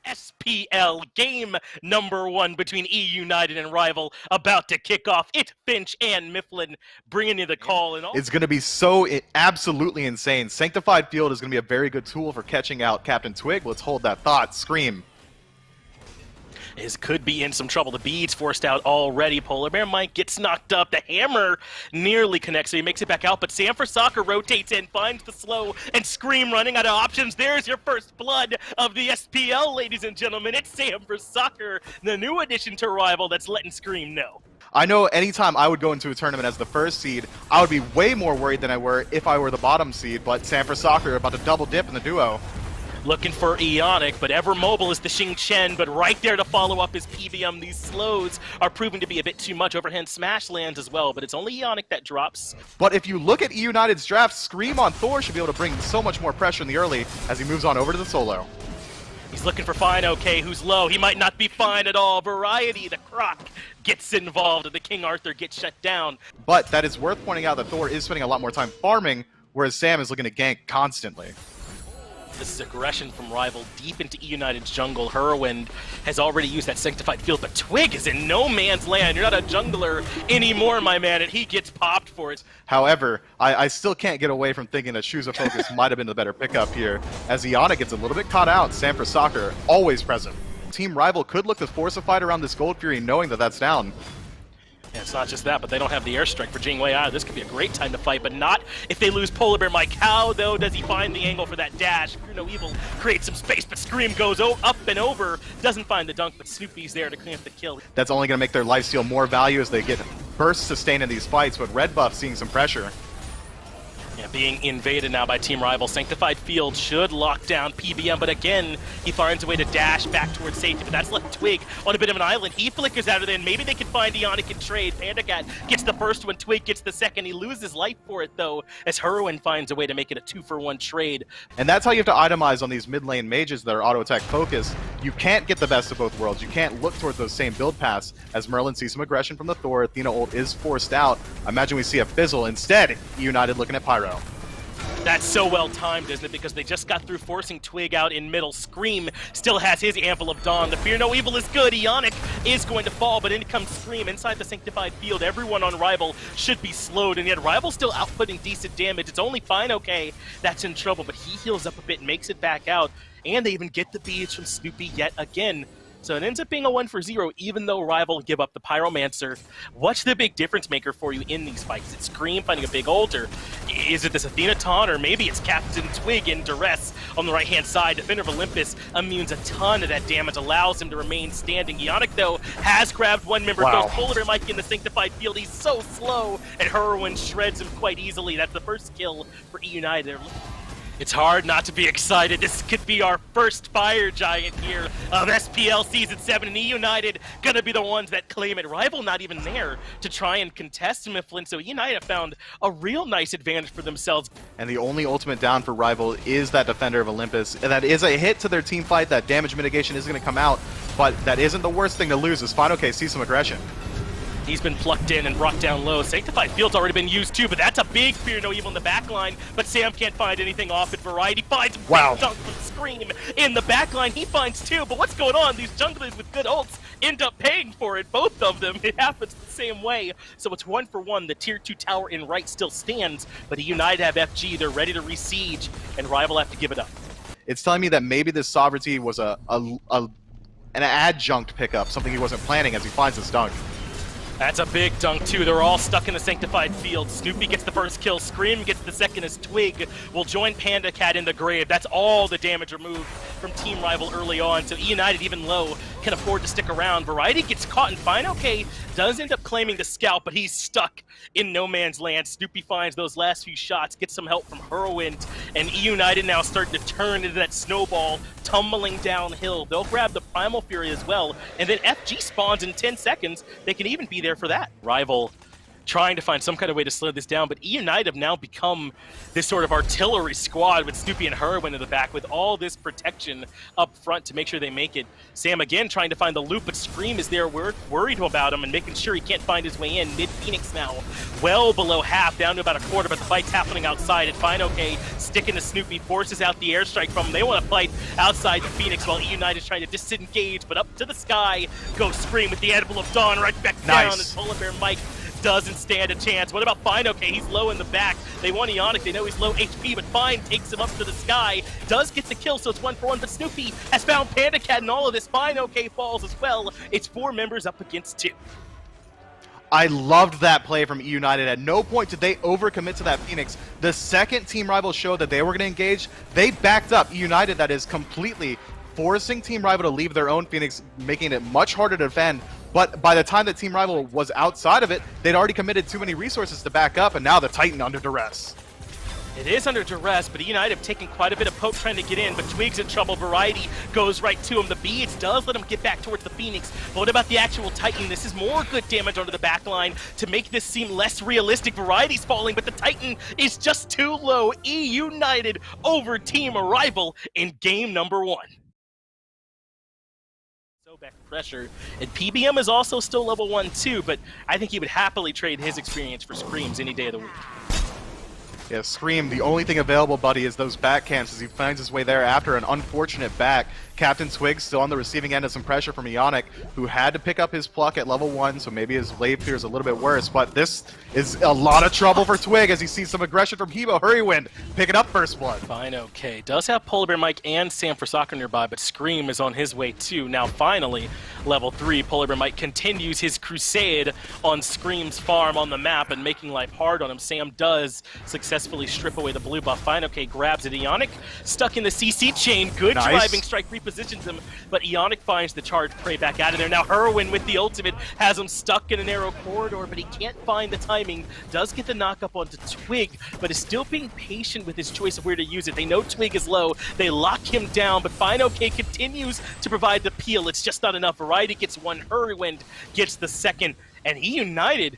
SPL game number 1 between eUnited and Rival about to kick off. It's Finch and Myflin bringing you the call. And all it's going to be so absolutely insane. Sanctified Field is going to be a very good tool for catching out Captain Twig. Let's hold that thought. Scream. Could be in some trouble. The bead's forced out already. Polar Bear Mike gets knocked up. The hammer nearly connects, so he makes it back out. But Sam for Soccer rotates in, finds the slow, and Scream running out of options. There's your first blood of the SPL, ladies and gentlemen. It's Sam for Soccer, the new addition to Rival that's letting Scream know. I know anytime I would go into a tournament as the first seed, I would be way more worried than I were if I were the bottom seed. But Sam for Soccer about to double dip in the duo. Looking for Eonic, but ever mobile is the Xing Chen, but right there to follow up is PBM. These slows are proving to be a bit too much. Overhand smash lands as well, but it's only Eonic that drops. But if you look at eUnited's draft, Scream on Thor should be able to bring so much more pressure in the early as he moves on over to the solo. He's looking for Fine OK, who's low. He might not be fine at all. Variety, the Croc, gets involved, and the King Arthur gets shut down. But that is worth pointing out that Thor is spending a lot more time farming, whereas Sam is looking to gank constantly. This is aggression from Rival deep into eUnited's jungle. Whirlwind has already used that Sanctified Field, but Twig is in no man's land. You're not a jungler anymore, my man, and he gets popped for it. However, I still can't get away from thinking that Shoes of Focus might have been the better pickup here, as Iana gets a little bit caught out. Sam for Soccer, always present. Team Rival could look to force a fight around this Gold Fury knowing that that's down. And it's not just that, but they don't have the airstrike for Jing Wei either. This could be a great time to fight, but not if they lose Polar Bear Mike. How, though, does he find the angle for that dash? Fear No Evil creates some space, but Scream goes up and over. Doesn't find the dunk, but Snoopy's there to clean up the kill. That's only going to make their lifesteal more value as they get burst sustained in these fights, but Red Buff seeing some pressure. Yeah, being invaded now by Team Rival. Sanctified Field should lock down PBM, but again, he finds a way to dash back towards safety, but that's left Twig on a bit of an island. He flickers out of there, and maybe they can find Eonic and trade. Panda Cat gets the first one, Twig gets the second. He loses life for it, though, as Whirlwind finds a way to make it a 2-for-1 trade. And that's how you have to itemize on these mid lane mages that are auto-attack focused. You can't get the best of both worlds. You can't look towards those same build paths. As Merlin sees some aggression from the Thor, Athena ult is forced out. I imagine we see a fizzle. Instead, United looking at Pyro. That's so well timed, isn't it? Because they just got through forcing Twig out in middle. Scream still has his Anvil of Dawn. The Fear No Evil is good. Eonic is going to fall, but in comes Scream inside the Sanctified Field. Everyone on Rival should be slowed, and yet Rival still outputting decent damage. It's only Fine OK that's in trouble, but he heals up a bit and makes it back out. And they even get the beads from Snoopy yet again. So it ends up being a 1-for-0, even though Rival give up the Pyromancer. What's the big difference maker for you in these fights? Is it Scream finding a big ult, or is it this Athena taunt, or maybe it's Captain Twig in duress on the right-hand side? Defender of Olympus immunes a ton of that damage, allows him to remain standing. Eonic, though, has grabbed one member, goes Polar Bear Mike in the Sanctified Field. He's so slow, and Whirlwind shreds him quite easily. That's the first kill for eUnited. It's hard not to be excited. This could be our first Fire Giant here of SPL Season 7, and eUnited gonna be the ones that claim it. Rival not even there to try and contest Myflin, so eUnited found a real nice advantage for themselves. And the only ultimate down for Rival is that Defender of Olympus, and that is a hit to their team fight. That damage mitigation is going to come out, but that isn't the worst thing to lose as Final K sees some aggression. He's been plucked in and brought down low. Sanctified Field's already been used too, but that's a big Fear No Evil in the back line. But Sam can't find anything off it. Variety finds a big dunk from Scream in the back line. He finds two, but what's going on? These junglers with good ults end up paying for it, both of them. It happens the same way. So it's 1-for-1. The tier 2 tower in right still stands, but eUnited have FG. They're ready to re-siege, and Rival have to give it up. It's telling me that maybe this Sovereignty was an adjunct pickup, something he wasn't planning as he finds this dunk. That's a big dunk, too. They're all stuck in the Sanctified Field. Snoopy gets the first kill. Scream gets the second as Twig will join Panda Cat in the grave. That's all the damage removed from Team Rival early on. So eUnited, even low, can afford to stick around. Variety gets caught in Fine OK, does end up claiming the scalp, but he's stuck in no man's land. Snoopy finds those last few shots, gets some help from Whirlwind, and eUnited now starting to turn into that snowball, tumbling downhill. They'll grab the Primal Fury as well, and then FG spawns in 10 seconds. They can even be there for that. Rival trying to find some kind of way to slow this down, but eUnited have now become this sort of artillery squad with Snoopy and Herwin in the back with all this protection up front to make sure they make it. Sam again trying to find the loop, but Scream is there worried about him and making sure he can't find his way in. Mid-Phoenix now, well below half, down to about a quarter, but the fight's happening outside. And Fine sticking to Snoopy, forces out the airstrike from him. They want to fight outside the Phoenix while eUnited is trying to disengage, but up to the sky goes Scream with the Edible of Dawn right back down as Polar Bear Mike doesn't stand a chance. What about Fine? Okay, he's low in the back. They want eUnited. They know he's low HP, but Fine takes him up to the sky. Does get the kill, so it's 1-for-1, but Snoopy has found Panda Cat in all of this. Fine falls as well. It's 4 members up against 2. I loved that play from eUnited. At no point did they overcommit to that Phoenix. The second Team Rival showed that they were going to engage, they backed up eUnited. That is completely forcing Team Rival to leave their own Phoenix, making it much harder to defend. But by the time that Team Rival was outside of it, they'd already committed too many resources to back up, and now the Titan under duress. It is under duress, but eUnited have taken quite a bit of poke trying to get in, but Twig's in trouble. Variety goes right to him. The Beads does let him get back towards the Phoenix. But what about the actual Titan? This is more good damage onto the back line to make this seem less realistic. Variety's falling, but the Titan is just too low. eUnited over Team Arrival in game number 1. Back pressure, and PBM is also still level 1 too, but I think he would happily trade his experience for Screams any day of the week. Yeah, Scream, the only thing available, buddy, is those back camps as he finds his way there after an unfortunate back. Captain Twig still on the receiving end of some pressure from eUnited, who had to pick up his pluck at level 1, so maybe his blade clear is a little bit worse, but this is a lot of trouble for Twig as he sees some aggression from Hebo. Hurrywind picking up first blood. Fine, okay. Does have Polar Bear Mike and Sam for Soccer nearby, but Scream is on his way too. Now finally, level 3, Polar Bear Mike continues his crusade on Scream's farm on the map and making life hard on him. Sam does successfully strip away the blue buff. Fine, okay, grabs it. eUnited stuck in the CC chain. Good driving strike repositions him, but eUnited finds the charge prey back out of there. Now Herwin with the ultimate has him stuck in a narrow corridor, but he can't find the timing. Does get the knock up onto Twig, but is still being patient with his choice of where to use it. They know Twig is low. They lock him down, but Fine OK continues to provide the peel. It's just not enough. Variety gets one. Hurrywind gets the second, and eUnited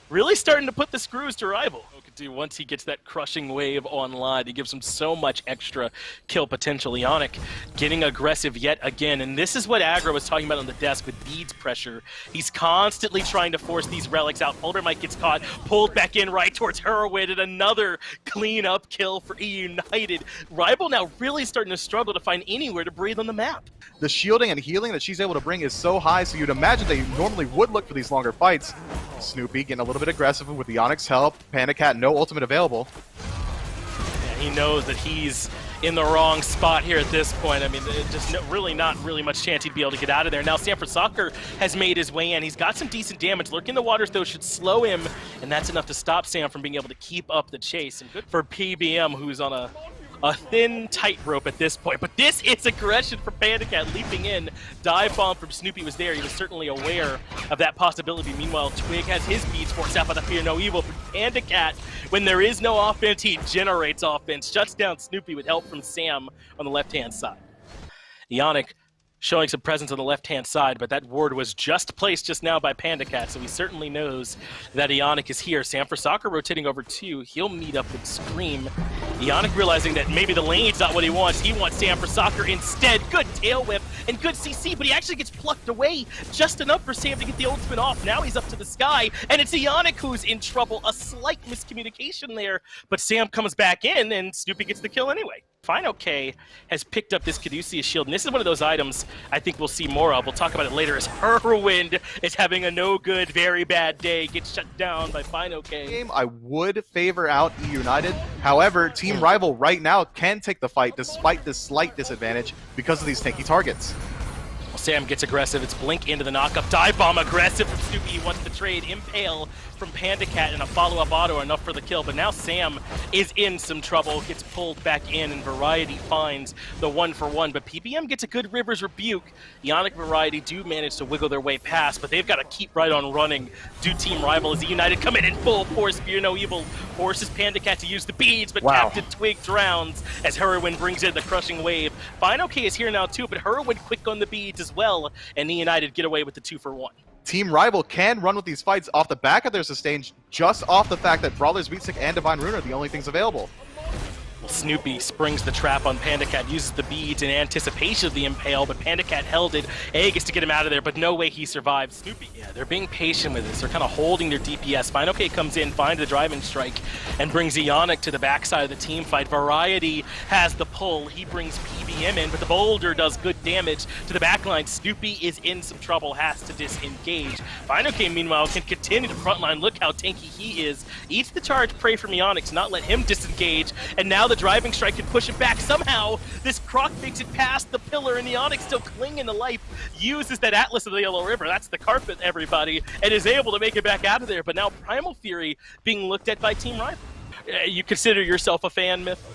really starting to put the screws to Rival. Once he gets that crushing wave online, he gives him so much extra kill potential. eUnited getting aggressive yet again, and this is what Aggro was talking about on the desk with Beads pressure. He's constantly trying to force these relics out. Polar Bear Mike gets caught, pulled back in right towards Herwin, and another clean-up kill for eUnited. Rival now really starting to struggle to find anywhere to breathe on the map. The shielding and healing that she's able to bring is so high, so you'd imagine they normally would look for these longer fights. Snoopy getting a little bit aggressive with eUnited's help. Panda Cat, no ultimate available. Yeah, he knows that he's in the wrong spot here at this point. I mean, just really not really much chance he'd be able to get out of there. Now Sam for Soccer has made his way in. He's got some decent damage. Lurking in the waters, though, should slow him, and that's enough to stop Sam from being able to keep up the chase. And good for PBM, who's on a thin tightrope at this point. But this is aggression from Panda Cat leaping in. Dive bomb from Snoopy was there. He was certainly aware of that possibility. Meanwhile, Twig has his beats forced out by the Fear No Evil. But Panda Cat, when there is no offense, he generates offense. Shuts down Snoopy with help from Sam on the left-hand side. eUnited showing some presence on the left-hand side, but that ward was just placed just now by Panda Cat, so he certainly knows that eUnited is here. Sam for Soccer rotating over 2. He'll meet up with Scream. eUnited realizing that maybe the lane's not what he wants. He wants Sam for Soccer instead. Good tail whip and good CC, but he actually gets plucked away just enough for Sam to get the ultimate off. Now he's up to the sky, and it's eUnited who's in trouble. A slight miscommunication there, but Sam comes back in, and Snoopy gets the kill anyway. Fine OK has picked up this Caduceus shield, and this is one of those items I think we'll see more of. We'll talk about it later as Herwind is having a no-good, very bad day, gets shut down by Fine OK. Game, I would favor out eUnited. However, Team Rival right now can take the fight despite this slight disadvantage because of these tanky targets. Sam gets aggressive. It's Blink into the knockup. Dive bomb aggressive from Snoopy. He wants to trade. Impale from Panda Cat and a follow-up auto enough for the kill. But now Sam is in some trouble. Gets pulled back in, and Variety finds the 1-for-1. But PBM gets a good River's Rebuke. eUnited Variety do manage to wiggle their way past, but they've got to keep right on running. Do Team Rival as eUnited come in full force. Fear No Evil forces Panda Cat to use the beads, but Captain Twig drowns as Herwin brings in the crushing wave. Fine OK is here now too, but Herwin quick on the beads as well, and eUnited get away with the 2-for-1. Team Rival can run with these fights off the back of their sustains, just off the fact that Brawler's Beatstick and Divine Rune are the only things available. Well, Snoopy springs the trap on PandaCat, uses the beads in anticipation of the impale, but PandaCat held it. Aegis to get him out of there, but no way he survives. Snoopy, yeah, they're being patient with this. They're kind of holding their DPS. FineOK comes in, finds the driving strike, and brings eUnited to the backside of the team fight. Variety has the pull. He brings PBM in, but the boulder does good damage to the backline. Snoopy is in some trouble, has to disengage. FineOK, meanwhile, can continue to frontline. Look how tanky he is. Eats the charge, pray from eUnited to not let him disengage, and now the driving strike can push it back. Somehow, this Croc makes it past the pillar, and eUnited still clinging to life, uses that Atlas of the Yellow River, that's the carpet, everybody, and is able to make it back out of there. But now Primal Fury being looked at by Team Rival. You consider yourself a fan, Myth?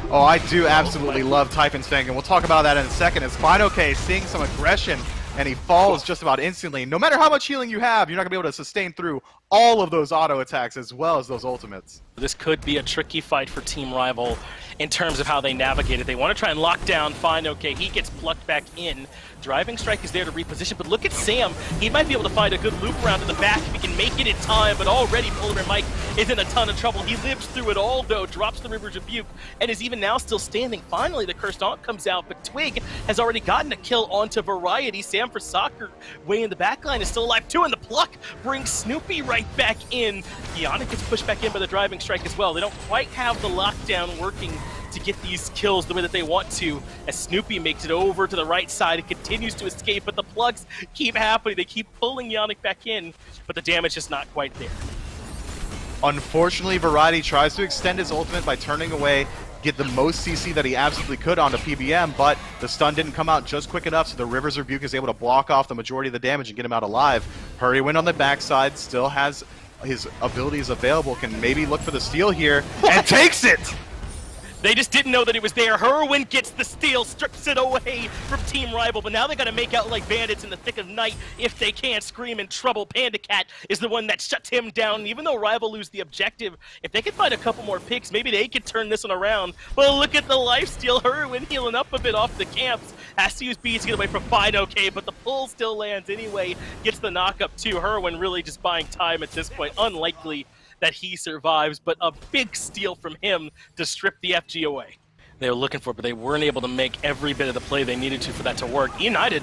Oh, I do absolutely love Typhon's Fang, and we'll talk about that in a second. As FineOK seeing some aggression, and he falls just about instantly. No matter how much healing you have, you're not going to be able to sustain through all of those auto attacks as well as those ultimates. This could be a tricky fight for Team Rival in terms of how they navigate it. They want to try and lock down FineOK. He gets plucked back in. Driving strike is there to reposition, but look at Sam. He might be able to find a good loop around to the back if he can make it in time, but already Polar Mike is in a ton of trouble. He lives through it all, though, drops the River's Rebuke, and is even now still standing. Finally, the Cursed Aunt comes out, but Twig has already gotten a kill onto Variety. Sam for Soccer, way in the backline, is still alive too, and the pluck brings Snoopy right back in. eUnited gets pushed back in by the driving strike as well. They don't quite have the lockdown working to get these kills the way that they want to, as Snoopy makes it over to the right side and continues to escape, but the plugs keep happening. They keep pulling eUnited back in, but the damage is not quite there. Unfortunately, Variety tries to extend his ultimate by turning away, get the most CC that he absolutely could onto PBM, but the stun didn't come out just quick enough, so the River's Rebuke is able to block off the majority of the damage and get him out alive. Hurrywin on the backside still has his abilities available, can maybe look for the steal here, and takes it! They just didn't know that it was there. Hurrywin gets the steal, strips it away from Team Rival, but now they gotta make out like bandits in the thick of night if they can't. Scream in trouble. PandaCat is the one that shuts him down. Even though Rival lose the objective, if they could find a couple more picks, maybe they could turn this one around. Well, look at the lifesteal. Hurrywin healing up a bit off the camps. Has to use beats to get away from FineOK, but the pull still lands anyway. Gets the knockup too. Hurrywin really just buying time at this point. Unlikely that he survives, but a big steal from him to strip the FG away. They were looking for it, but they weren't able to make every bit of the play they needed to for that to work. eUnited,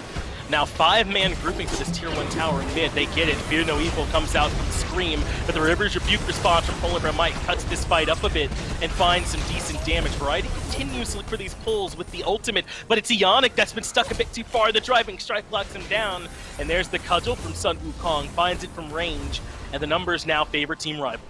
now 5-man grouping for this tier 1 tower in mid. They get it. Fear No Evil comes out from Scream, but the River's Rebuke response from Polar Mike cuts this fight up a bit and finds some decent damage. Variety continues to look for these pulls with the ultimate, but it's eUnited that's been stuck a bit too far. The driving strike locks him down, and there's the cudgel from Sun Wukong, finds it from range, and the numbers now favor Team Rival.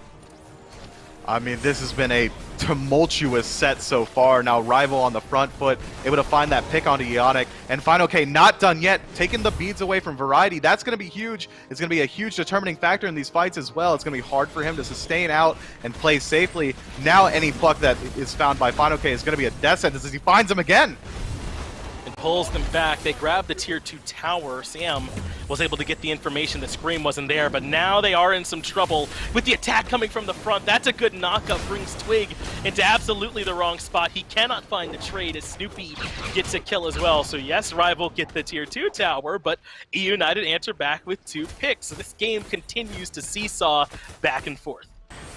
I mean, this has been a tumultuous set so far. Now Rival on the front foot, able to find that pick onto eUnited, and FineOK not done yet, taking the beads away from Variety. That's going to be huge. It's going to be a huge determining factor in these fights as well. It's going to be hard for him to sustain out and play safely. Now any pluck that is found by FineOK is going to be a death sentence as he finds him again. And pulls them back. They grab the tier 2 tower. Sam was able to get the information that Scream wasn't there, but now they are in some trouble with the attack coming from the front. That's a good knockup, brings Twig into absolutely the wrong spot. He cannot find the trade as Snoopy gets a kill as well. So yes, Rival get the tier 2 tower, but eUnited answer back with 2 picks. So this game continues to seesaw back and forth.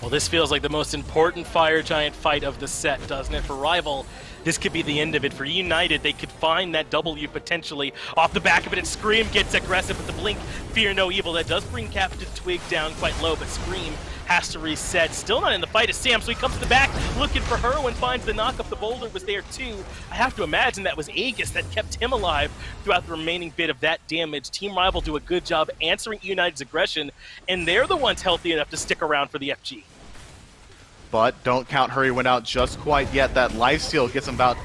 Well, this feels like the most important Fire Giant fight of the set, doesn't it? For Rival, this could be the end of it. For eUnited, they could find that W potentially off the back of it, and Scream gets aggressive with the blink. Fear No Evil. That does bring Captain Twig down quite low, but Scream has to reset. Still not in the fight as Sam, so he comes to the back looking for her and finds the knockup. The boulder was there too. I have to imagine that was Aegis that kept him alive throughout the remaining bit of that damage. Team Rival do a good job answering eUnited's aggression, and they're the ones healthy enough to stick around for the FG. But don't count Hurrywin out just quite yet. That lifesteal gets him about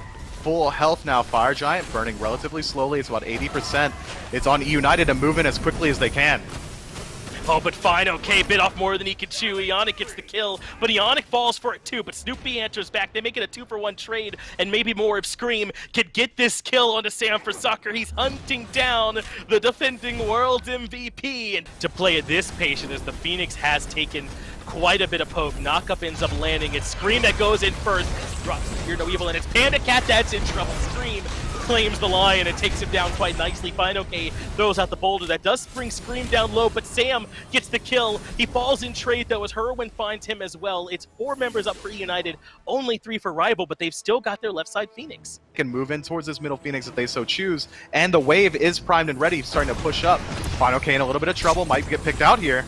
full health now. Fire Giant burning relatively slowly. It's about 80%. It's on eUnited to move in as quickly as they can. Oh, but FineOK bit off more than he could chew. eUnited gets the kill, but eUnited falls for it too. But Snoopy answers back. They make it a 2-for-1 trade, and maybe more if Scream could get this kill onto Sam for Soccer. He's hunting down the defending world's MVP. And to play it this patient, as the Phoenix has taken quite a bit of poke. Knockup ends up landing. It's Scream that goes in first. Drops Fear No Evil, and it's PandaCat that's in trouble. Scream claims the Lion and takes him down quite nicely. Fine throws out the boulder. That does bring Scream down low, but Sam gets the kill. He falls in trade, though, as Herwin finds him as well. It's 4 members up for eUnited, only 3 for Rival, but they've still got their left side Phoenix. Can move in towards this middle Phoenix if they so choose, and the wave is primed and ready, starting to push up. Fine in a little bit of trouble, might get picked out here.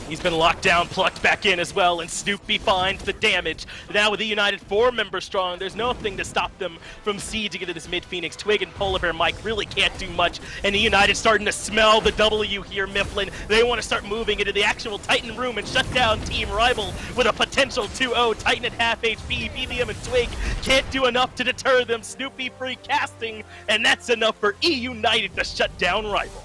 He's been locked down, plucked back in as well, and Snoopy finds the damage. Now with eUnited 4 members strong, there's nothing to stop them from sieging into this mid Phoenix. Twig and Polar Bear Mike really can't do much, and eUnited starting to smell the W here, Myflin. They want to start moving into the actual Titan room and shut down Team Rival with a potential 2-0. Titan at half HP, BBM and Twig can't do enough to deter them. Snoopy free casting, and that's enough for eUnited to shut down Rival.